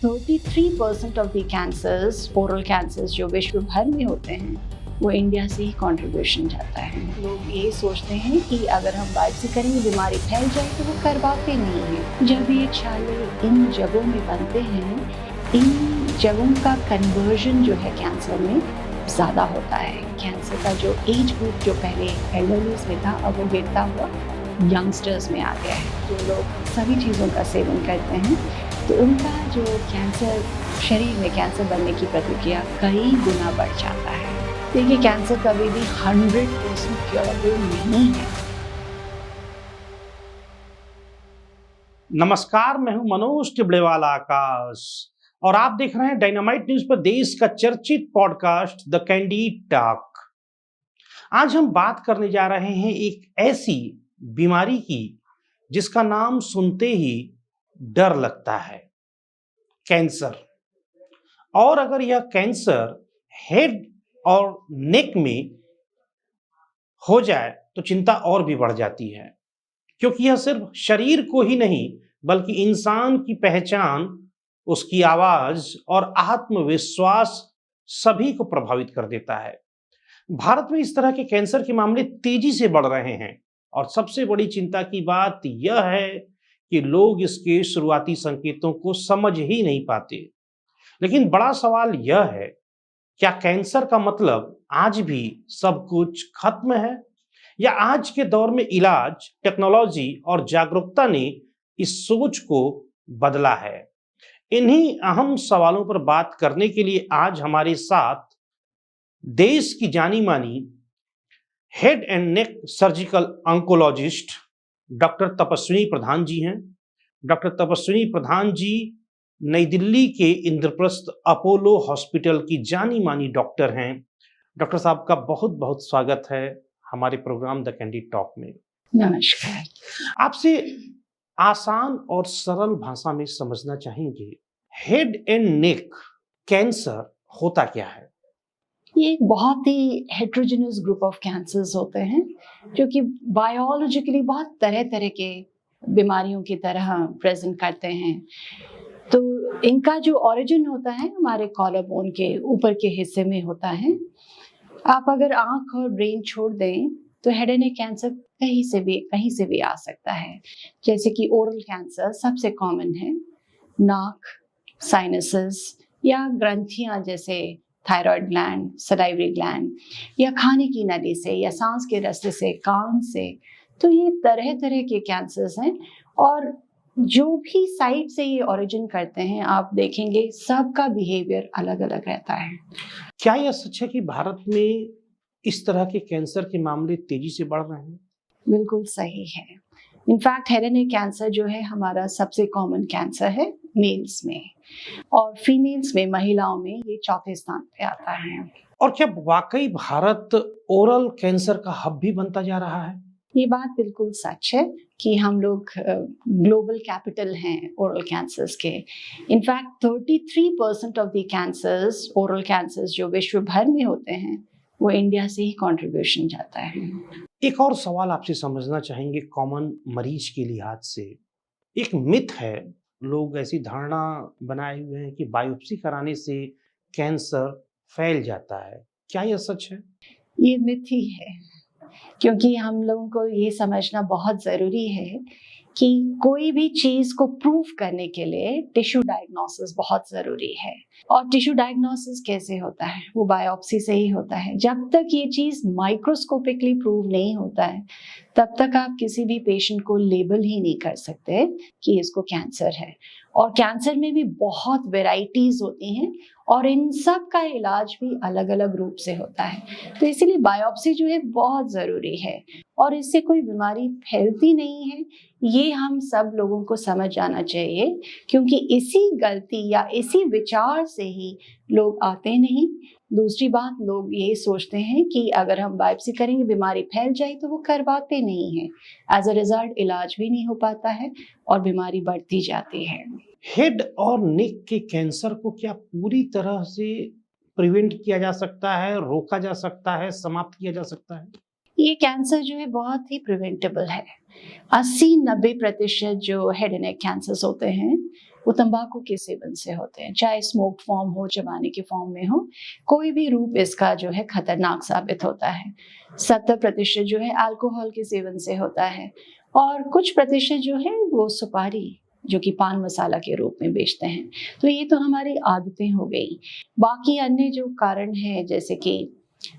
33% of the cancers, oral cancers जो विश्व भर में होते हैं, वो इंडिया से ही कंट्रीब्यूशन जाता है। लोग ये सोचते हैं कि अगर हम बाइट से करेंगे बीमारी फैल जाए, तो वो करवाते नहीं हैं। जब ये छाले इन जगहों में बनते हैं, इन जगहों का कन्वर्जन जो है कैंसर में ज़्यादा होता है। कैंसर का जो एज ग्रुप जो पहले एल्डरलीज में था, अब वो गिरता हुआ यंगस्टर्स में आ गया है। जो लोग सभी चीज़ों का सेवन करते हैं, तो उनका जो कैंसर, शरीर में कैंसर बनने की प्रतिक्रिया कई गुना बढ़ जाता है। देखिए, कैंसर कभी भी 100% क्योरेबल नहीं है। नमस्कार, मैं हूं मनोज टिबड़ेवाला आकाश और आप देख रहे हैं डायनामाइट न्यूज पर देश का चर्चित पॉडकास्ट द कैंडिड टॉक। आज हम बात करने जा रहे हैं एक ऐसी बीमारी की जिसका नाम सुनते ही डर लगता है, कैंसर। और अगर यह कैंसर हेड और नेक में हो जाए तो चिंता और भी बढ़ जाती है, क्योंकि यह सिर्फ शरीर को ही नहीं बल्कि इंसान की पहचान, उसकी आवाज और आत्मविश्वास सभी को प्रभावित कर देता है। भारत में इस तरह के कैंसर के मामले तेजी से बढ़ रहे हैं और सबसे बड़ी चिंता की बात यह है कि लोग इसके शुरुआती संकेतों को समझ ही नहीं पाते। लेकिन बड़ा सवाल यह है, क्या कैंसर का मतलब आज भी सब कुछ खत्म है, या आज के दौर में इलाज, टेक्नोलॉजी और जागरूकता ने इस सोच को बदला है? इन्हीं अहम सवालों पर बात करने के लिए आज हमारे साथ देश की जानी मानी head and neck surgical oncologist doctor Tapaswini Pradhan जी हैं। डॉक्टर तपस्विनी प्रधान जी नई दिल्ली के इंद्रप्रस्थ अपोलो हॉस्पिटल की जानी मानी डॉक्टर हैं। डॉक्टर साहब का बहुत बहुत स्वागत है हमारे प्रोग्राम द कैंडिड टॉक में। नमस्कार। आपसे आसान और सरल भाषा में समझना चाहेंगे, हेड एंड नेक कैंसर होता क्या है? ये एक बहुत ही हेट्रोजेनस ग्रुप ऑफ कैंसर्स होते हैं, जो कि बायोलॉजिकली बहुत तरह तरह के बीमारियों की तरह प्रेजेंट करते हैं। तो इनका जो ओरिजिन होता है हमारे कॉलर बोन के ऊपर के हिस्से में होता है। आप अगर आंख और ब्रेन छोड़ दें तो हेड एंड नेक कैंसर कहीं से भी आ सकता है। जैसे कि ओरल कैंसर सबसे कॉमन है, नाक, साइनसेस या ग्रंथियां जैसे थायराइड ग्लैंड, सलाइवरी ग्लैंड, या खाने की नली से या सांस के रास्ते से, कान से। तो ये तरह तरह के कैंसर्स हैं और जो भी साइड से ये ओरिजिन करते हैं, आप देखेंगे सबका बिहेवियर अलग अलग रहता है। क्या यह सच है कि भारत में इस तरह के कैंसर के मामले तेजी से बढ़ रहे हैं? बिल्कुल सही है। In fact head and neck cancer जो है हमारा सबसे कॉमन कैंसर है मेल्स में, और फीमेल्स में, महिलाओं में ये चौथे स्थान पे आता है। और क्या वाकई भारत ओरल कैंसर का हब भी बनता जा रहा है? ये बात बिल्कुल सच है कि हम लोग ग्लोबल कैपिटल हैं ओरल कैंसर्स के। In fact 33% of the cancers, oral cancers जो विश्व भर में होते हैं, वो इंडिया से ही कंट्रीब्यूशन जाता है। एक और सवाल आपसे समझना चाहेंगे कॉमन मरीज के लिहाज से। एक मिथ है, लोग ऐसी धारणा बनाए हुए हैं कि बायोप्सी कराने से कैंसर फैल जाता है। क्या यह सच है? ये मिथ ही है, क्योंकि हम लोगों को ये समझना बहुत ज़रूरी है कि कोई भी चीज़ को प्रूव करने के लिए टिश्यू डायग्नोसिस बहुत ज़रूरी है। और टिश्यू डायग्नोसिस कैसे होता है? वो बायोप्सी से ही होता है। जब तक ये चीज़ माइक्रोस्कोपिकली प्रूव नहीं होता है, तब तक आप किसी भी पेशेंट को लेबल ही नहीं कर सकते कि इसको कैंसर है। और कैंसर में भी बहुत वेराइटीज़ होती हैं और इन सब का इलाज भी अलग अलग रूप से होता है। तो इसीलिए बायोप्सी जो है बहुत ज़रूरी है और इससे कोई बीमारी फैलती नहीं है, ये हम सब लोगों को समझ जाना चाहिए। क्योंकि इसी गलती या इसी विचार से ही लोग आते नहीं। दूसरी बात, लोग ये सोचते हैं कि अगर हम बायोप्सी करेंगे बीमारी फैल जाए, तो वो करवाते नहीं हैं। एज अ रिजल्ट इलाज भी नहीं हो पाता है और बीमारी बढ़ती जाती है। हेड और नेक के कैंसर को क्या पूरी तरह से प्रिवेंट किया जा सकता है, रोका जा सकता है, समाप्त किया जा सकता है? ये कैंसर जो है बहुत ही प्रिवेंटेबल है। 80-90% जो हेड एंड नेक कैंसर्स होते हैं वो तंबाकू के सेवन से होते हैं, चाहे स्मोक्ड फॉर्म हो, चबाने के फॉर्म में हो, कोई भी रूप इसका जो है खतरनाक साबित होता है। 70% जो है अल्कोहल के सेवन से होता है, और कुछ प्रतिशत जो है वो सुपारी, जो कि पान मसाला के रूप में बेचते हैं। तो ये तो हमारी आदतें हो गई। बाकी अन्य जो कारण है, जैसे कि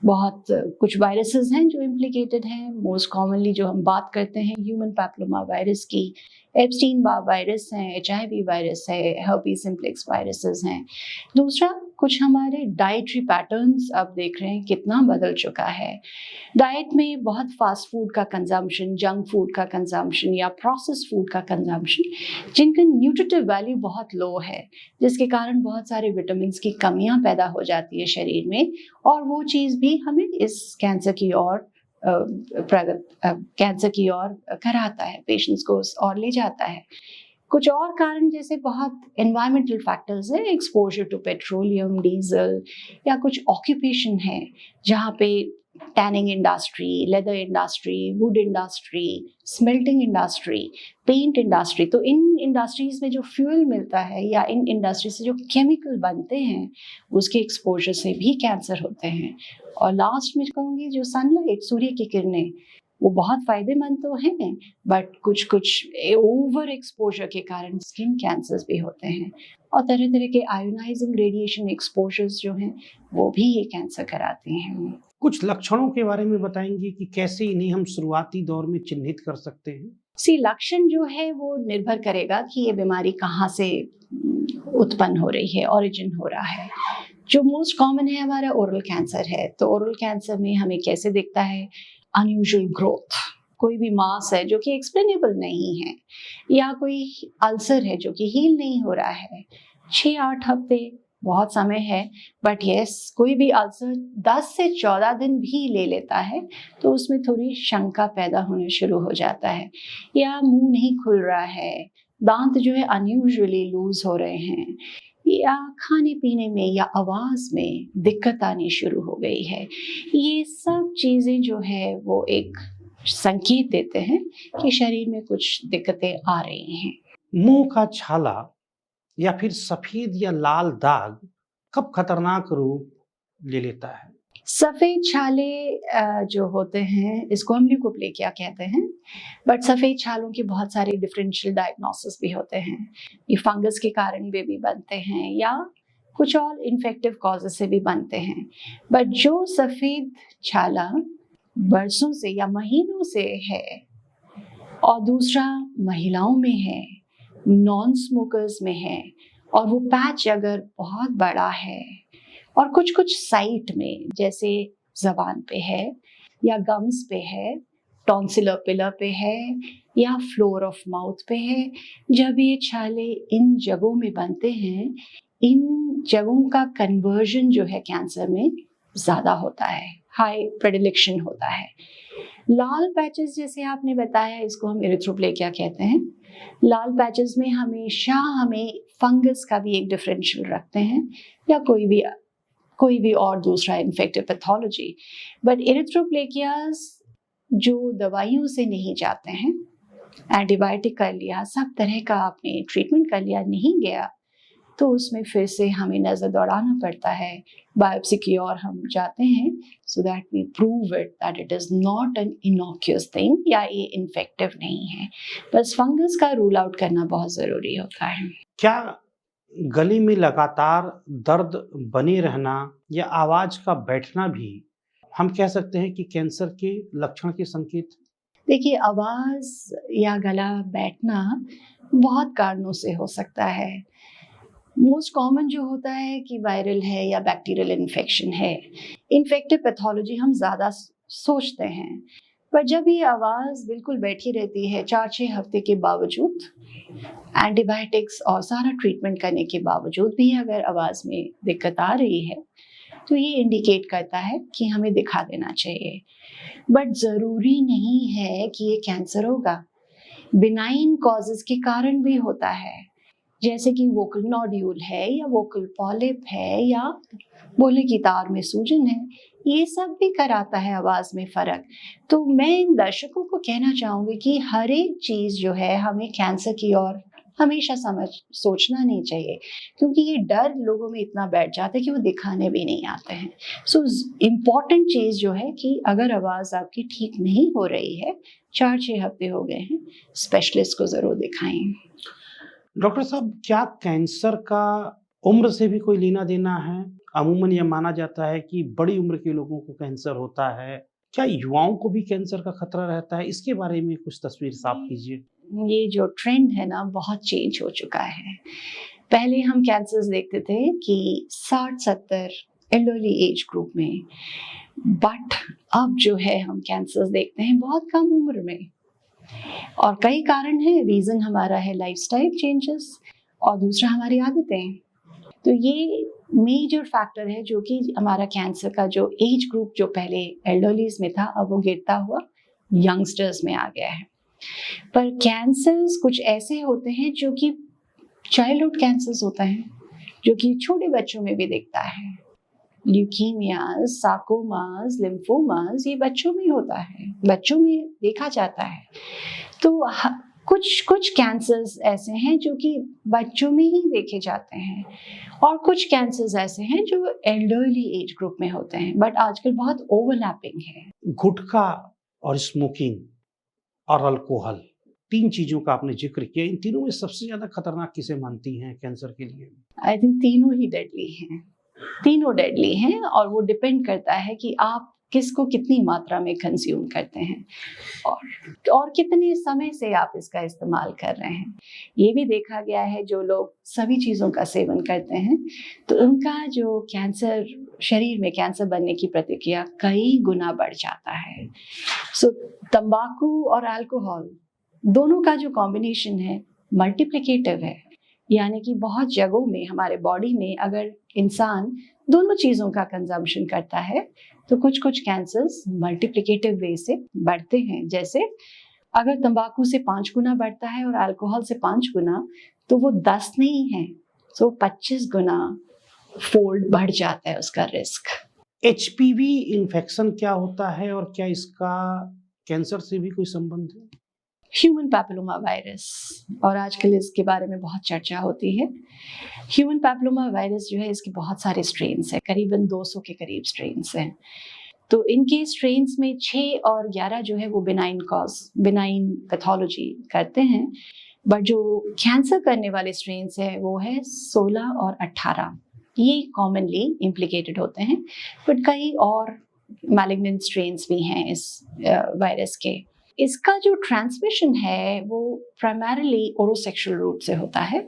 बहुत कुछ वायरसेस हैं जो इम्प्लिकेटेड हैं। मोस्ट कॉमनली जो हम बात करते हैं ह्यूमन पैपिलोमा वायरस की, एप्स्टीन बार वायरस है, HIV वायरस है, हर्पीज सिम्प्लेक्स वायरसेस हैं। दूसरा, कुछ हमारे डाइटरी पैटर्न्स अब देख रहे हैं कितना बदल चुका है। डाइट में बहुत फास्ट फूड का कंजम्पशन, जंक फूड का कंजम्पशन या प्रोसेस फूड का कंजम्पशन, जिनका न्यूट्रिटिव वैल्यू बहुत लो है, जिसके कारण बहुत सारे विटामिन की कमियां पैदा हो जाती है शरीर में, और वो चीज़ भी हमें इस कैंसर की ओर कराता है, पेशेंट्स को उस और ले जाता है। कुछ और कारण जैसे बहुत एनवायरमेंटल फैक्टर्स है, एक्सपोजर टू पेट्रोलियम, डीजल, या कुछ ऑक्यूपेशन है जहाँ पे tanning industry, leather industry, wood industry, smelting industry, paint industry. तो इन इंडस्ट्रीज में जो फ्यूल मिलता है या इन इंडस्ट्री से जो केमिकल बनते हैं, उसके एक्सपोजर से भी कैंसर होते हैं। और लास्ट में कहूँगी, जो सनलाइट, सूर्य की किरणें, वो बहुत फायदेमंद तो हैं, बट कुछ ओवर एक्सपोजर के कारण स्किन कैंसर्स भी होते हैं, और तरह तरह के आयोनाइजिंग रेडिएशन एक्सपोजर्स जो हैं वो भी ये कैंसर कराते हैं। कुछ लक्षणों के बारे में बताएंगे कि कैसे इन्हें हम शुरुआती दौर में चिन्हित कर सकते हैं? लक्षण जो है वो निर्भर करेगा कि ये बीमारी कहाँ से उत्पन्न हो रही है, ओरिजिन हो रहा है। जो मोस्ट कॉमन है हमारा ओरल कैंसर है। तो ओरल कैंसर में हमें कैसे दिखता है? अनयूजुअल ग्रोथ, कोई भी मास है जो कि एक्सप्लेनेबल नहीं है, या कोई अल्सर है जो कि हील नहीं हो रहा है। 6-8 हफ्ते बहुत समय है, बट यस, कोई भी अल्सर 10 से 14 दिन भी ले लेता है तो उसमें थोड़ी शंका पैदा होने शुरू हो जाता है। या मुंह नहीं खुल रहा है, दांत जो है अनयूजुअली लूज हो रहे हैं, या खाने पीने में या आवाज में दिक्कत आनी शुरू हो गई है। ये सब चीजें जो है वो एक संकेत देते हैं कि शरीर में कुछ दिक्कतें आ रही हैं। मुंह का छाला या फिर सफेद या लाल दाग कब खतरनाक रूप ले लेता है? सफेद छाले जो होते हैं, इसको हम ल्यूकोप्लेकिया कहते हैं, बट सफेद छालों के बहुत सारे डिफरेंशियल डायग्नोसिस भी होते हैं। ये फंगस के कारण भी बनते हैं, या कुछ और इन्फेक्टिव कॉजेस से भी बनते हैं। बट जो सफेद छाला बरसों से या महीनों से है, और दूसरा महिलाओं में है, नॉन स्मोकर्स में है, और वो पैच अगर बहुत बड़ा है और कुछ साइट में, जैसे जबान पे है या गम्स पे है, टॉन्सिलर पिलर पे है, या फ्लोर ऑफ माउथ पे है, जब ये छाले इन जगहों में बनते हैं, इन जगहों का कन्वर्जन जो है कैंसर में ज्यादा होता है, हाई प्रेडिलेक्शन होता है। लाल पैचेस जैसे आपने बताया, इसको हम एरिथ्रोप्लेकिया कहते हैं। लाल पैचेस में हमेशा हमें फंगस का भी एक डिफरेंशियल रखते हैं, या कोई भी और दूसरा इन्फेक्टिव पैथोलॉजी। बट एरिथ्रोप्लेकियास जो दवाइयों से नहीं जाते हैं, एंटीबायोटिक कर लिया, सब तरह का आपने ट्रीटमेंट कर लिया, नहीं गया, तो उसमें फिर से हमें नजर दौड़ाना पड़ता है, बायोप्सी की ओर हम जाते हैं, so that we prove it that it is not an innocuous thing, या ये इन्फेक्टिव नहीं है। बस फंगस का रूल आउट करना बहुत जरूरी होता है। क्या गले में लगातार दर्द बने रहना या आवाज का बैठना भी हम कह सकते हैं कि कैंसर के लक्षण के संकेत? देखिए, आवाज या गला बैठना बहुत कारणों से हो सकता है। मोस्ट कॉमन जो होता है कि वायरल है या बैक्टीरियल इन्फेक्शन है। इन्फेक्टिव पैथोलॉजी हम ज़्यादा सोचते हैं, पर जब ये आवाज़ बिल्कुल बैठी रहती है 4-6 हफ्ते के बावजूद, एंटीबायोटिक्स और सारा ट्रीटमेंट करने के बावजूद भी अगर आवाज़ में दिक्कत आ रही है, तो ये इंडिकेट करता है कि हमें दिखा देना चाहिए। बट ज़रूरी नहीं है कि ये कैंसर होगा, बिनाइन कॉजेज़ के कारण भी होता है, जैसे कि वोकल नोड्यूल है, या वोकल पॉलिप है, या बोले की तार में सूजन है। ये सब भी कराता है आवाज में फर्क। तो मैं इन दर्शकों को कहना चाहूंगी कि हर एक चीज जो है हमें कैंसर की ओर हमेशा सोचना नहीं चाहिए, क्योंकि ये डर लोगों में इतना बैठ जाता है कि वो दिखाने भी नहीं आते हैं। सो इम्पॉर्टेंट चीज़ जो है कि अगर आवाज़ आपकी ठीक नहीं हो रही है, 4-6 हफ्ते हो गए हैं, स्पेशलिस्ट को ज़रूर दिखाएं। डॉक्टर साहब, क्या कैंसर का उम्र से भी कोई लेना देना है? अमूमन यह माना जाता है कि बड़ी उम्र के लोगों को कैंसर होता है। क्या युवाओं को भी कैंसर का खतरा रहता है? इसके बारे में कुछ तस्वीर साफ कीजिए। ये जो ट्रेंड है ना, बहुत चेंज हो चुका है। पहले हम कैंसर्स देखते थे कि 60-70 एल्डरली एज ग्रुप में, बट अब जो है हम कैंसर्स देखते हैं बहुत कम उम्र में। और कई कारण हैं। रीज़न हमारा है लाइफस्टाइल चेंजेस, और दूसरा हमारी आदतें। तो ये मेजर फैक्टर है जो कि हमारा कैंसर का जो एज ग्रुप जो पहले एल्डरलीज में था, अब वो गिरता हुआ यंगस्टर्स में आ गया है। पर कैंसर्स कुछ ऐसे होते हैं जो कि चाइल्डहुड कैंसर्स होता है, जो कि छोटे बच्चों में भी दिखता है। ल्यूकीमियाज, सार्कोमास, लिम्फोमास, ये बच्चों में होता है, बच्चों में देखा जाता है। तो कुछ कैंसर्स ऐसे हैं जो कि बच्चों में ही देखे जाते हैं, और कुछ कैंसर्स ऐसे हैं जो एल्डरली एज ग्रुप में होते हैं, बट आजकल बहुत ओवरलैपिंग है। गुटखा और स्मोकिंग और अल्कोहल, 3 चीजों का आपने जिक्र किया। इन तीनों में सबसे ज्यादा खतरनाक किसे मानती हैं कैंसर के लिए? आई थिंक तीनों ही डेडली हैं, तीनों डेडली हैं, और वो डिपेंड करता है कि आप किसको कितनी मात्रा में कंज्यूम करते हैं, और कितने समय से आप इसका इस्तेमाल कर रहे हैं। ये भी देखा गया है, जो लोग सभी चीज़ों का सेवन करते हैं तो उनका जो कैंसर, शरीर में कैंसर बनने की प्रतिक्रिया कई गुना बढ़ जाता है। सो तंबाकू और अल्कोहल दोनों का जो कॉम्बिनेशन है मल्टीप्लिकेटिव है, यानी कि बहुत जगहों में हमारे बॉडी में अगर इंसान दोनों चीज़ों का कंजम्पशन करता है तो कुछ कैंसर्स मल्टीप्लिकेटिव वे से बढ़ते हैं। जैसे अगर तंबाकू से 5 गुना बढ़ता है और अल्कोहल से 5 गुना, तो वो 10 नहीं है, तो 25 गुना फोल्ड बढ़ जाता है उसका रिस्क। एचपीवी इन्फेक्शन क्या होता है और क्या इसका कैंसर से भी कोई संबंध है? ह्यूमन पैपिलोमा वायरस, और आजकल इसके बारे में बहुत चर्चा होती है। ह्यूमन पैपिलोमा वायरस जो है, इसके बहुत सारे स्ट्रेन्स हैं, करीबन 200 के करीब स्ट्रेन्स हैं। तो इनके स्ट्रेन्स में 6 और 11 जो है वो बिनाइन पैथोलॉजी करते हैं, बट जो कैंसर करने वाले स्ट्रेन्स है वो है 16 और 18। ये कॉमनली इम्प्लिकेटेड होते हैं, बट कई और मैलिग्नेंट स्ट्रेन्स भी हैं इस वायरस के। इसका जो ट्रांसमिशन है वो प्राइमरीली ओरोसेक्सुअल रूट से होता है,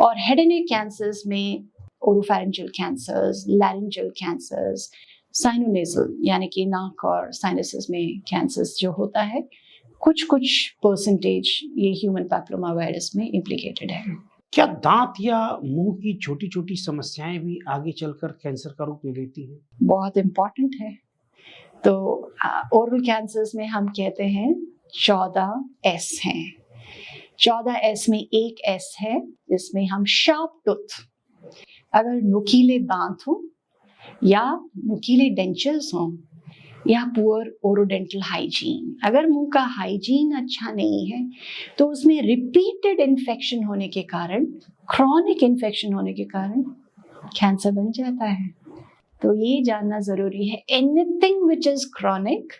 और हेड एंड नेक कैंसर्स में ओरोफैरिंजियल कैंसर्स, लैरिंजियल कैंसर्स, साइनोनेजल यानी कि नाक और साइनसेस में कैंसर्स जो होता है, कुछ परसेंटेज ये ह्यूमन पैपिलोमा वायरस में इम्प्लिकेटेड है। क्या दांत या मुंह की छोटी छोटी समस्याएं भी आगे चलकर कैंसर का रूप ले लेती हैं? बहुत इम्पॉर्टेंट है। तो ओरल कैंसर्स में हम कहते हैं 14S हैं। 14S में एक S है जिसमें हम शार्प टूथ, अगर नुकीले दांत हो या नुकीले डेंचर्स हों या पुअर ओरोडेंटल हाइजीन, अगर मुंह का हाइजीन अच्छा नहीं है तो उसमें रिपीटेड इन्फेक्शन होने के कारण, क्रॉनिक इन्फेक्शन होने के कारण कैंसर बन जाता है। तो ये जानना जरूरी है, anything which is chronic,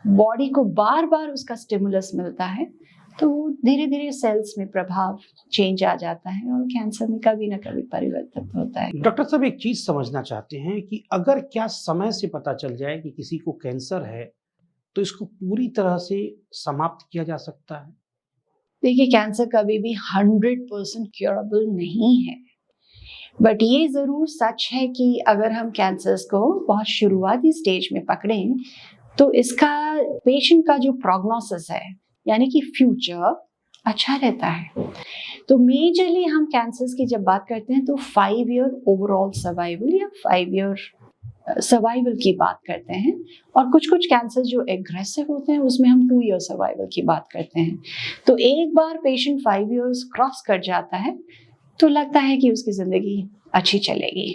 body को बार बार उसका स्टिमुलस मिलता है तो धीरे धीरे सेल्स में प्रभाव चेंज आ जाता है और कैंसर में कभी ना कभी परिवर्तित होता है। डॉक्टर साहब, एक चीज समझना चाहते हैं कि अगर क्या समय से पता चल जाए कि किसी को कैंसर है तो इसको पूरी तरह से समाप्त किया जा सकता है? देखिए, कैंसर कभी भी 100% क्योरेबल नहीं है, बट ये जरूर सच है कि अगर हम कैंसर्स को बहुत शुरुआती स्टेज में पकड़ें तो इसका पेशेंट का जो प्रोग्नोसिस है, यानी कि फ्यूचर अच्छा रहता है। तो मेजरली हम कैंसर्स की जब बात करते हैं तो 5 ईयर ओवरऑल सर्वाइवल या 5 ईयर सर्वाइवल की बात करते हैं, और कुछ कैंसर जो एग्रेसिव होते हैं उसमें हम 2 ईयर सर्वाइवल की बात करते हैं। तो एक बार पेशेंट 5 ईयर्स क्रॉस कर जाता है तो लगता है कि उसकी जिंदगी अच्छी चलेगी।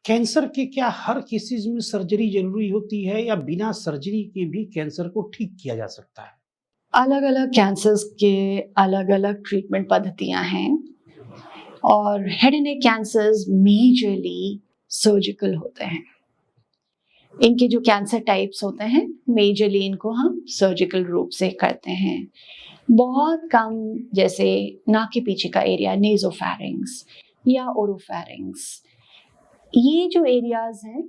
कैंसर के क्या हर केसेस में सर्जरी जरूरी होती है या बिना सर्जरी के भी कैंसर को ठीक किया जा सकता है? अलग अलग कैंसर्स के अलग अलग ट्रीटमेंट पद्धतियां हैं। और head and neck cancers majorly surgical होते हैं। इनके जो कैंसर टाइप्स होते हैं मेजरली इनको हम सर्जिकल रूप से करते हैं। बहुत कम जैसे नाक के पीछे का एरिया नेजोफैरिंग्स या ओरोफैरिंग्स, ये जो एरियाज हैं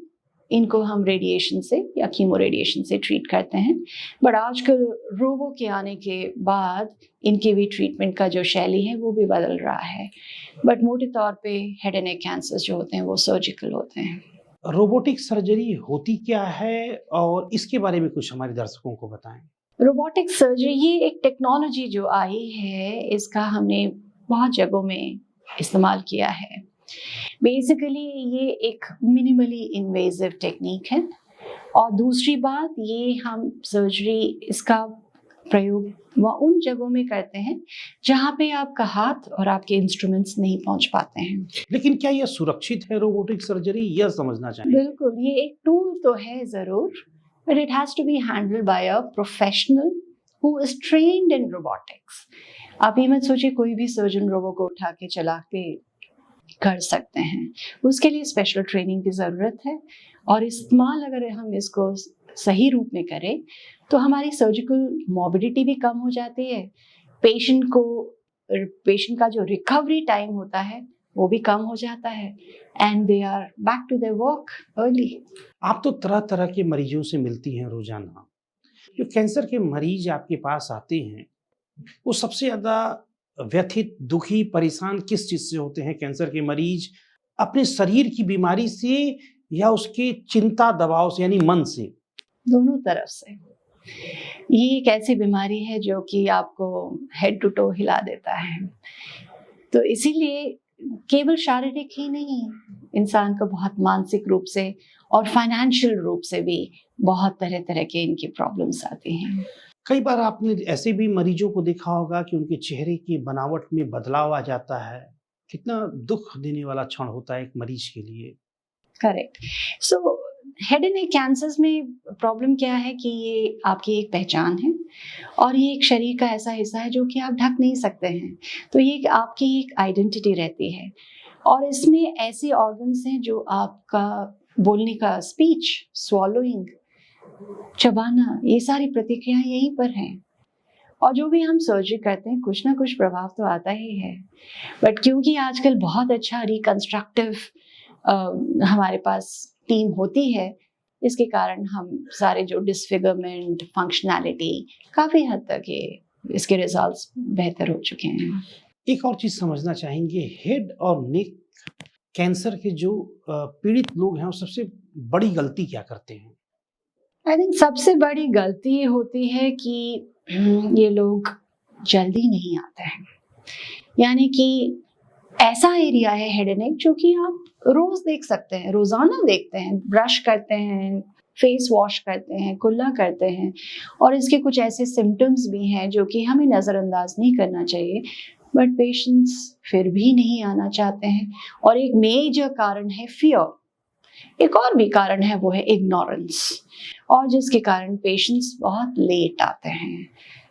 इनको हम रेडिएशन से या कीमो रेडिएशन से ट्रीट करते हैं। बट आजकल रोबो के आने के बाद इनके भी ट्रीटमेंट का जो शैली है वो भी बदल रहा है। बट मोटे तौर पे हेड एंड नेक कैंसर्स जो होते हैं वो सर्जिकल होते हैं। रोबोटिक सर्जरी होती क्या है और इसके बारे में कुछ हमारे दर्शकों को बताएं। रोबोटिक सर्जरी ये एक टेक्नोलॉजी जो आई है, इसका हमने बहुत जगहों में इस्तेमाल किया है। बेसिकली ये एक मिनिमली इन्वेजिव टेक्निक है और दूसरी बात ये हम सर्जरी इसका प्रयोग उन जगहों में करते हैं जहाँ पे आपका हाथ और आपके इंस्ट्रूमेंट्स नहीं पहुँच पाते हैं। लेकिन क्या यह सुरक्षित है रोबोटिक सर्जरी, यह समझना चाहिए। बिल्कुल, ये एक टूल तो है ज़रूर, but it has to be handled by a professional who is trained in robotics. आप ये मत सोचिए कोई भी सर्जन रोबो को उठा के चला के कर सकते हैं, उसके लिए स्पेशल ट्रेनिंग की ज़रूरत है। और इस्तेमाल अगर हम इसको सही रूप में करें तो हमारी सर्जिकल मॉर्बिडिटी भी कम हो जाती है, पेशेंट का जो रिकवरी टाइम होता है वो भी कम हो जाता है and they are back to their work early. आप तो तरह तरह के मरीजों से मिलती हैं रोजाना। जो कैंसर के मरीज आपके पास आते हैं वो सबसे ज्यादा व्यथित, दुखी, परेशान किस चीज से होते हैं कैंसर के मरीज? अपने शरीर की बीमारी से या उसके चिंता दबाव से यानी मन से? दोनों तरफ से। ये एक ऐसी बीमारी है जो कि आपको हेड टू टो हिला देता है, तो इसीलिए केवल शारीरिक ही नहीं, इंसान को बहुत मानसिक रूप से और फाइनेंशियल रूप से भी बहुत तरह तरह के इनकी प्रॉब्लम्स आती हैं। कई बार आपने ऐसे भी मरीजों को देखा होगा कि उनके चेहरे की बनावट में बदलाव आ जाता है। कितना दुख देने वाला क्षण होता है एक मरीज के लिए। Correct. So head and neck cancers में प्रॉब्लम क्या है कि ये आपकी एक पहचान है और ये एक शरीर का ऐसा हिस्सा है जो कि आप ढक नहीं सकते हैं, तो ये आपकी एक आइडेंटिटी रहती है। और इसमें ऐसे ऑर्गन्स हैं जो आपका बोलने का स्पीच, स्वॉलोइंग, चबाना, ये सारी प्रतिक्रियाएं यहीं पर हैं। और जो भी हम सर्जरी करते हैं कुछ ना कुछ प्रभाव तो आता ही है। बट क्योंकि आजकल बहुत अच्छा रिकंस्ट्रक्टिव हमारे पास टीम होती है, इसके कारण हम सारे जो डिसफिगरमेंट, फंक्शनैलिटी, काफ़ी हद तक ये इसके रिजल्ट्स बेहतर हो चुके हैं। एक और चीज समझना चाहेंगे, हेड और नेक कैंसर के जो पीड़ित लोग हैं वो सबसे बड़ी गलती क्या करते हैं? आई थिंक सबसे बड़ी गलती ये होती है कि ये लोग जल्दी नहीं आते हैं। यानी कि ऐसा एरिया है हेड एंड नेक जो कि आप रोज देख सकते हैं, रोजाना देखते हैं, ब्रश करते हैं, फेस वॉश करते हैं, कुल्ला करते हैं, और इसके कुछ ऐसे सिम्टम्स भी हैं जो कि हमें नज़रअंदाज नहीं करना चाहिए, बट पेशेंट्स फिर भी नहीं आना चाहते हैं। और एक मेजर कारण है फियर, एक और भी कारण है वो है इग्नोरेंस, और जिसके कारण पेशेंट्स बहुत लेट आते हैं।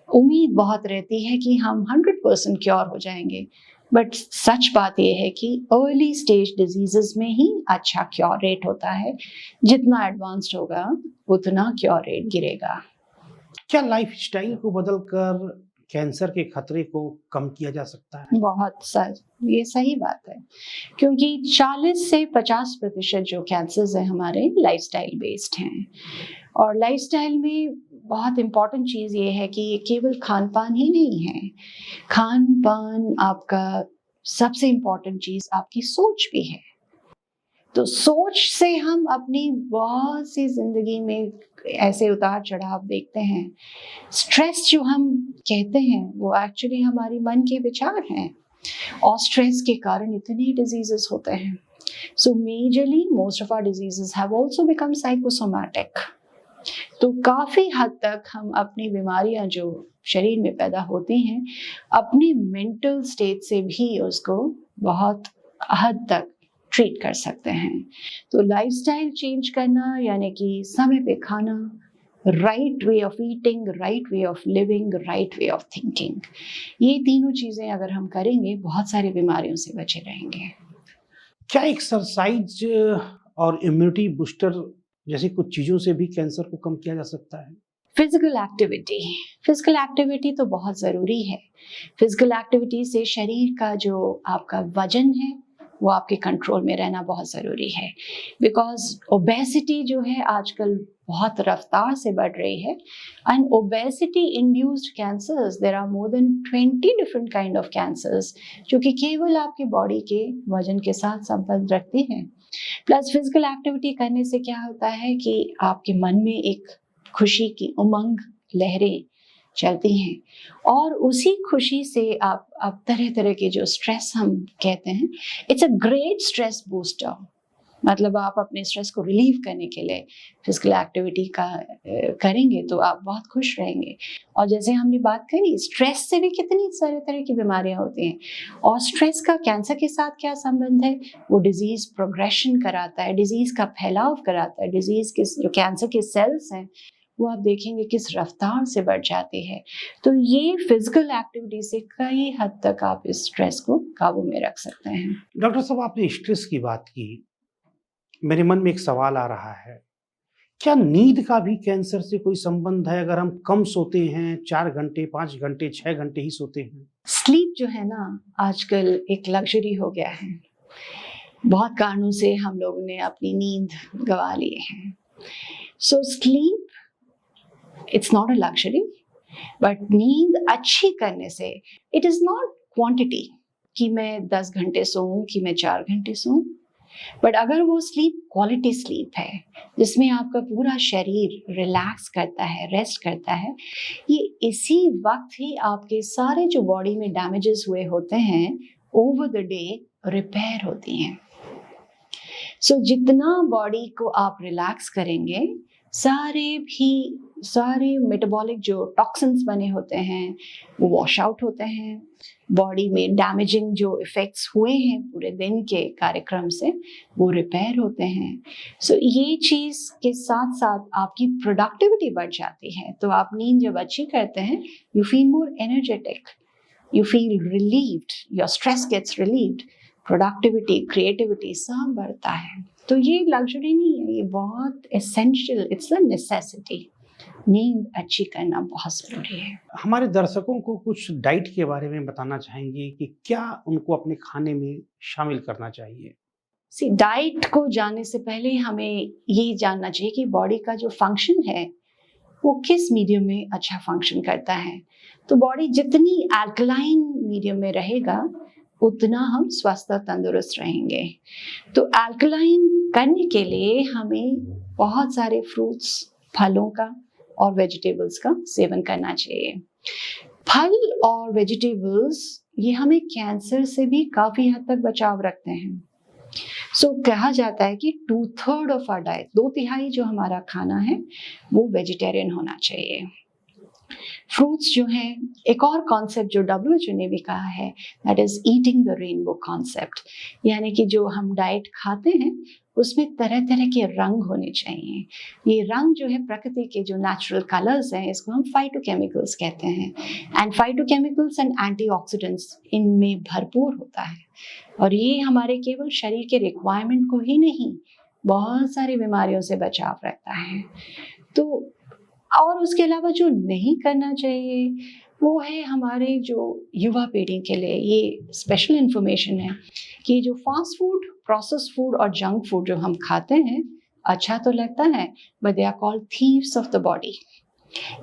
उम्मीद बहुत रहती है कि हम 100% क्योर हो जाएंगे, बट सच बात यह है कि अर्ली स्टेज डिजीजेस में ही अच्छा क्योर रेट होता है। जितना एडवांस्ड होगा उतना क्योर रेट गिरेगा। क्या लाइफ स्टाइल को बदलकर कैंसर के खतरे को कम किया जा सकता है? बहुत सच, ये सही बात है, क्योंकि 40 से 50% जो कैंसर्स हैं हमारे लाइफस्टाइल बेस्ड हैं। और लाइफस्टाइल में बहुत इम्पॉर्टेंट चीज़ ये है कि ये केवल खान पान ही नहीं है। खान पान आपका सबसे इम्पॉर्टेंट चीज़ आपकी सोच भी है। तो सोच से हम अपनी बहुत सी जिंदगी में ऐसे उतार चढ़ाव देखते हैं। स्ट्रेस जो हम कहते हैं वो एक्चुअली हमारी मन के विचार हैं, और स्ट्रेस के कारण इतने डिजीजेस होते हैं। So majorly most of our diseases have also become psychosomatic. तो काफ़ी हद तक हम अपनी बीमारियां जो शरीर में पैदा होती हैं अपनी मेंटल स्टेट से भी उसको बहुत हद तक ट्रीट कर सकते हैं। तो लाइफस्टाइल चेंज करना, यानी कि समय पे खाना, right way of eating, right way of living, right way of thinking. ये तीनों चीजें अगर हम करेंगे बहुत सारी बीमारियों से बचे रहेंगे। क्या एक्सरसाइज और इम्यूनिटी बूस्टर जैसी कुछ चीजों से भी कैंसर को कम किया जा सकता है? फिजिकल एक्टिविटी तो बहुत ज़रूरी है। फिजिकल एक्टिविटी से शरीर का जो आपका वजन है वो आपके कंट्रोल में रहना बहुत ज़रूरी है, बिकॉज ओबेसिटी जो है आजकल बहुत रफ्तार से बढ़ रही है। And obesity induced cancers, there are more than 20 different kind of cancers जो कि केवल आपके बॉडी के वजन के साथ संबंध रखते हैं। प्लस फिजिकल एक्टिविटी करने से क्या होता है कि आपके मन में एक खुशी की उमंग लहरें चलती हैं, और उसी खुशी से आप तरह तरह के जो स्ट्रेस हम कहते हैं, it's a great stress booster. मतलब आप अपने स्ट्रेस को रिलीव करने के लिए फिजिकल एक्टिविटी का करेंगे तो आप बहुत खुश रहेंगे। और जैसे हमने बात करी, स्ट्रेस से भी कितनी सारे तरह की बीमारियां होती हैं, और स्ट्रेस का कैंसर के साथ क्या संबंध है? वो डिजीज प्रोग्रेशन कराता है, डिजीज का फैलाव कराता है, डिजीज के जो कैंसर के सेल्स हैं वो आप देखेंगे किस रफ्तार से बढ़ जाती है। तो ये फिजिकल एक्टिविटी से कई हद तक आप इस स्ट्रेस को काबू में रख सकते हैं। डॉक्टर साहब, आपने स्ट्रेस की बात की, मेरे मन में एक सवाल आ रहा है, क्या नींद का भी कैंसर से कोई संबंध है? अगर हम कम सोते हैं, 4 घंटे, 5 घंटे, 6 घंटे ही सोते हैं। स्लीप जो है ना आजकल एक लग्जरी हो गया है। बहुत कारणों से हम लोगों ने अपनी नींद गंवा लिए हैं। So sleep it's not a luxury, but नींद अच्छी करने से इट इज नॉट क्वांटिटी कि मैं 10 घंटे सोऊं कि मैं 4 घंटे सोऊं, बट अगर वो स्लीप क्वालिटी स्लीप है जिसमें आपका पूरा शरीर रिलैक्स करता है, रेस्ट करता है, ये इसी वक्त ही आपके सारे जो बॉडी में डैमेजेस हुए होते हैं ओवर द डे रिपेयर होती हैं। सो जितना बॉडी को आप रिलैक्स करेंगे, सारे मेटाबॉलिक जो टॉक्सिन्स बने होते हैं वो वॉश आउट होते हैं। बॉडी में डैमेजिंग जो इफेक्ट्स हुए हैं पूरे दिन के कार्यक्रम से वो रिपेयर होते हैं। सो ये चीज़ के साथ साथ आपकी प्रोडक्टिविटी बढ़ जाती है। तो आप नींद जब अच्छी करते हैं, you feel more energetic, you feel relieved, your stress gets relieved, productivity, creativity सब बढ़ता है। तो ये लग्जरी नहीं है, ये बहुत एसेंशियल, इट्स अ नेसेसिटी। नींद अच्छी करना बहुत ज़रूरी है। हमारे दर्शकों को कुछ डाइट के बारे में बताना चाहेंगे कि क्या उनको अपने खाने में शामिल करना चाहिए? डाइट को जानने से पहले हमें ये जानना चाहिए कि बॉडी का जो फंक्शन है वो किस मीडियम में अच्छा फंक्शन करता है। तो बॉडी जितनी अल्कलाइन मीडियम में रहेगा उतना हम स्वस्थ और तंदुरुस्त रहेंगे। तो अल्कलाइन करने के लिए हमें बहुत सारे फ्रूट्स, फलों का और वेजिटेबल्स का सेवन करना चाहिए। फल और वेजिटेबल्स ये हमें कैंसर से भी काफी हद तक बचाव रखते हैं। सो कहा जाता है कि 2/3 ऑफ आवर डाइट, 2/3 जो हमारा खाना है वो वेजिटेरियन होना चाहिए। फ्रूट्स जो है, एक और कॉन्सेप्ट जो WHO ने भी कहा है, that is eating the rainbow concept, यानी कि जो हम डाइट खाते हैं उसमें तरह तरह के रंग होने चाहिए। ये रंग जो है प्रकृति के जो नेचुरल कलर्स हैं, इसको हम फाइटोकेमिकल्स कहते हैं। एंड फाइटोकेमिकल्स एंड एंटीऑक्सीडेंट्स इनमें भरपूर होता है, और ये हमारे केवल शरीर के रिक्वायरमेंट को ही नहीं, बहुत सारी बीमारियों से बचाव रखता है। तो और उसके अलावा जो नहीं करना चाहिए वो है हमारे जो युवा पीढ़ी के लिए ये स्पेशल इंफॉर्मेशन है कि जो फास्ट फूड, प्रोसेस फूड और जंक फूड जो हम खाते हैं, अच्छा तो लगता है, but they are called thieves of the body.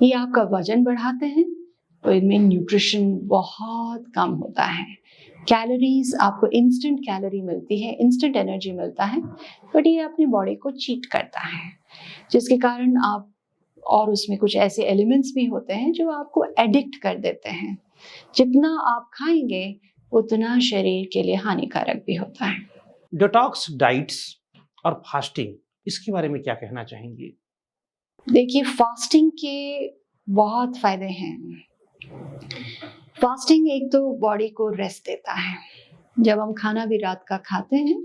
ये आपका वजन बढ़ाते हैं, तो इनमें न्यूट्रिशन बहुत कम होता है। कैलोरीज, आपको इंस्टेंट कैलोरी मिलती है, इंस्टेंट एनर्जी मिलता है, बट ये अपनी बॉडी को चीट करता है, जिसके कारण आप, और उसमें कुछ ऐसे एलिमेंट्स भी होते हैं जो आपको एडिक्ट कर देते हैं। जितना आप खाएंगे उतना शरीर के लिए हानिकारक भी होता है। डिटॉक्स डाइट्स और फास्टिंग, इसके बारे में क्या कहना चाहेंगे? देखिए, फास्टिंग के बहुत फायदे हैं। फास्टिंग एक तो बॉडी को रेस्ट देता है। जब हम खाना भी रात का खाते हैं,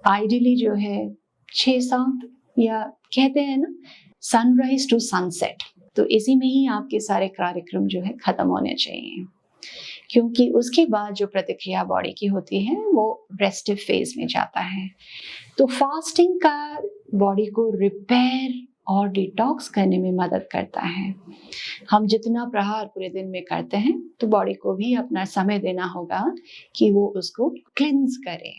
आइडियली जो है 6-7 या कहते हैं ना सनराइज टू सनसेट। तो इसी में ही आपके सारे कार्यक्रम जो है खत्म होने चाहिए, क्योंकि उसके बाद जो प्रतिक्रिया बॉडी की होती है वो रेस्टिव फेज में जाता है। तो फास्टिंग का बॉडी को रिपेयर और डिटॉक्स करने में मदद करता है। हम जितना प्रहार पूरे दिन में करते हैं तो बॉडी को भी अपना समय देना होगा कि वो उसको क्लिंज करे।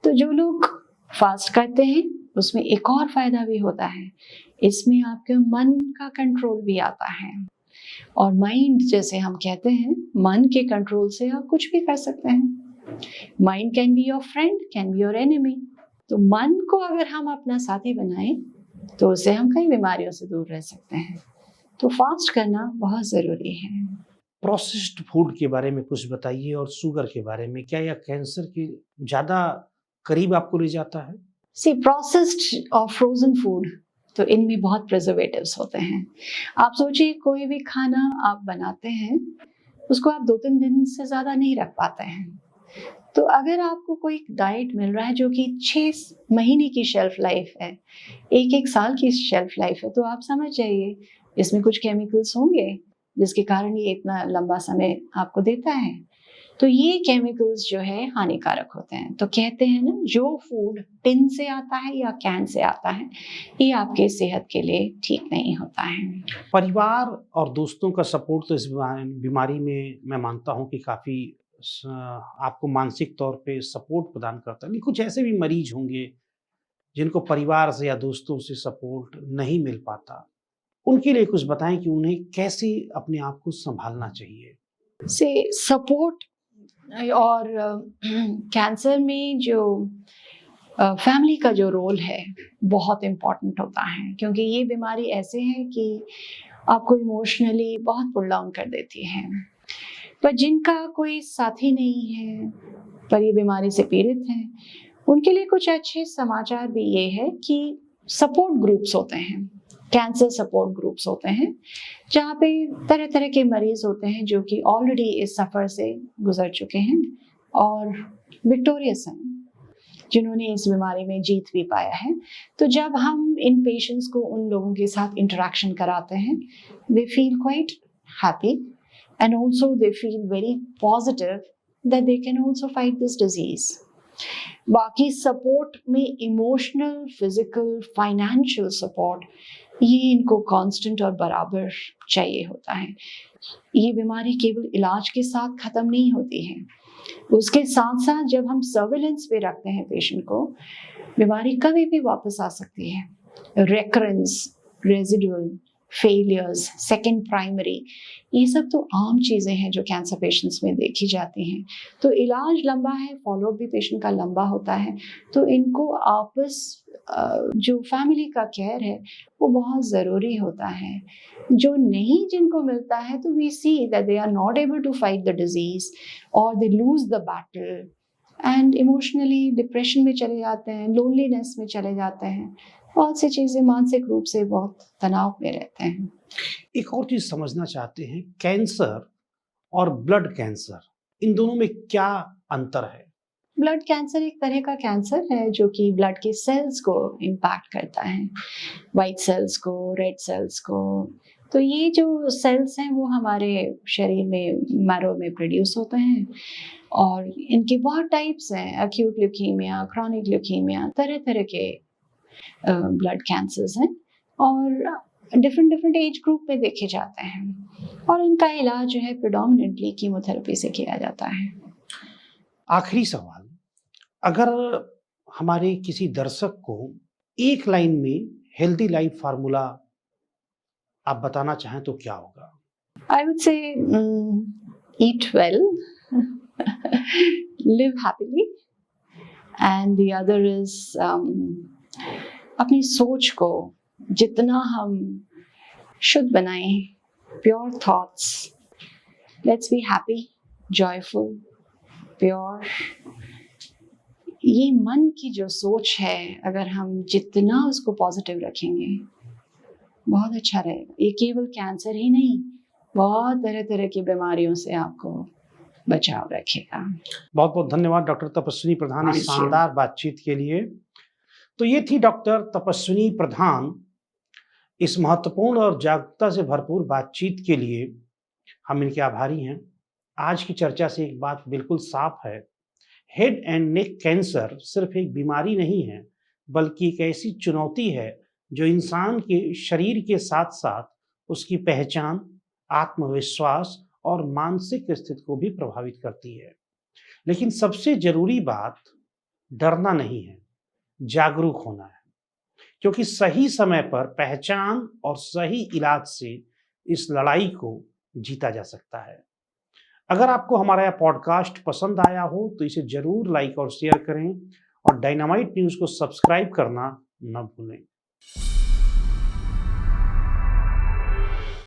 तो जो लोग फास्ट करते हैं उसमें एक और फायदा भी होता है, इसमें आपके मन का कंट्रोल भी आता है। और माइंड, जैसे हम कहते हैं, मन के कंट्रोल से आप कुछ भी कर सकते हैं। Mind can be your friend, can be your enemy. तो मन को अगर हम अपना साथी बनाएं तो उससे हम कई बीमारियों से दूर रह सकते हैं। तो फास्ट करना बहुत जरूरी है। प्रोसेस्ड फूड के बारे में कुछ बताइए और शुगर के बारे में, क्या यह कैंसर के ज्यादा करीब आपको ले जाता है? सी प्रोसेस्ड और फ्रोजन फूड, तो इनमें बहुत प्रिजर्वेटिव्स होते हैं। आप सोचिए, कोई भी खाना आप बनाते हैं उसको आप 2-3 दिन से ज्यादा नहीं रख पाते हैं। तो अगर आपको कोई डाइट मिल रहा है जो कि 6 महीने की शेल्फ लाइफ है, 1-1 साल की शेल्फ लाइफ है, तो आप समझ जाइए इसमें कुछ केमिकल्स होंगे जिसके कारण ये इतना लंबा समय आपको देता है। तो ये केमिकल्स जो है हानिकारक होते हैं। तो कहते हैं ना, जो फूड टिन से आता है या कैन से आता है ये आपके सेहत के लिए ठीक नहीं होता है। परिवार और दोस्तों का सपोर्ट तो इस बीमारी में मैं मानता हूं कि काफी आपको मानसिक तौर पे सपोर्ट प्रदान करता है। लेकिन कुछ ऐसे भी मरीज होंगे जिनको परिवार से या दोस्तों से सपोर्ट नहीं मिल पाता, उनके लिए कुछ बताएं कि उन्हें कैसे अपने आप को संभालना चाहिए। से सपोर्ट और कैंसर में जो फैमिली का जो रोल है बहुत इम्पोर्टेंट होता है, क्योंकि ये बीमारी ऐसे है कि आपको इमोशनली बहुत पुल डाउन कर देती है। पर जिनका कोई साथी नहीं है पर ये बीमारी से पीड़ित हैं, उनके लिए कुछ अच्छे समाचार भी ये है कि सपोर्ट ग्रुप्स होते हैं, कैंसर सपोर्ट ग्रुप्स होते हैं, जहाँ पे तरह तरह के मरीज होते हैं जो कि ऑलरेडी इस सफ़र से गुजर चुके हैं और विक्टोरियस हैं, जिन्होंने इस बीमारी में जीत भी पाया है। तो जब हम इन पेशेंट्स को उन लोगों के साथ इंटरेक्शन कराते हैं, they feel quite happy and also they feel very positive that they can also fight this disease. बाकी सपोर्ट में इमोशनल, फिजिकल, फाइनेंशियल सपोर्ट, ये इनको कांस्टेंट और बराबर चाहिए होता है। ये बीमारी केवल इलाज के साथ खत्म नहीं होती है, उसके साथ साथ जब हम सर्विलेंस पे रखते हैं पेशेंट को, बीमारी कभी भी वापस आ सकती है। Recurrence, residual, failures, second primary, ये सब तो आम चीज़ें हैं जो कैंसर पेशेंट्स में देखी जाती हैं। तो इलाज लंबा है, फॉलोअप भी पेशेंट का लंबा होता है। तो इनको आपस जो फैमिली का केयर है वो बहुत ज़रूरी होता है। जो नहीं जिनको मिलता है, तो we see that they are not able to fight the disease और they lose the battle and emotionally depression में चले जाते हैं, लोनलीनेस में चले जाते हैं, बहुत सी चीज़ें मानसिक रूप से बहुत तनाव में रहते हैं। एक और चीज समझना चाहते हैं, कैंसर और ब्लड कैंसर, इन दोनों में क्या अंतर है? ब्लड कैंसर एक तरह का कैंसर है जो कि ब्लड के सेल्स को इम्पैक्ट करता है, वाइट सेल्स को, रेड सेल्स को। तो ये जो सेल्स हैं वो हमारे शरीर में, मैरो में प्रोड्यूस होते हैं और इनके बहुत टाइप्स हैं, एक्यूट ल्यूकीमिया, क्रॉनिक ल्यूकीमिया, तरह तरह के ब्लड कैंसर्स हैं और डिफरेंट एज ग्रुप में देखे जाते हैं और इनका इलाज जो है प्रेडोमिनेंटली कीमोथेरेपी से किया जाता है। आखिरी सवाल, अगर हमारे किसी दर्शक को एक लाइन में हेल्दी लाइफ फार्मूला आप बताना चाहें तो क्या होगा? I would say eat well, live happily, and the other is अपनी सोच को जितना हम शुद्ध बनाएं, pure thoughts, let's be happy, joyful, pure. ये मन की जो सोच है, अगर हम जितना उसको पॉजिटिव रखेंगे बहुत अच्छा रहेगा। ये केवल कैंसर ही नहीं, बहुत तरह तरह की बीमारियों से आपको बचाव रखेगा। बहुत बहुत धन्यवाद डॉक्टर तपस्विनी प्रधान इस शानदार बातचीत के लिए। तो ये थी डॉक्टर तपस्विनी प्रधान, इस महत्वपूर्ण और जागरूकता से भरपूर बातचीत के लिए हम इनके आभारी हैं। आज की चर्चा से एक बात बिल्कुल साफ है, हेड एंड नेक कैंसर सिर्फ एक बीमारी नहीं है, बल्कि एक ऐसी चुनौती है जो इंसान के शरीर के साथ साथ उसकी पहचान, आत्मविश्वास और मानसिक स्थिति को भी प्रभावित करती है। लेकिन सबसे जरूरी बात डरना नहीं है, जागरूक होना है, क्योंकि सही समय पर पहचान और सही इलाज से इस लड़ाई को जीता जा सकता है। अगर आपको हमारा यह पॉडकास्ट पसंद आया हो तो इसे जरूर लाइक और शेयर करें और डायनामाइट न्यूज़ को सब्सक्राइब करना न भूलें।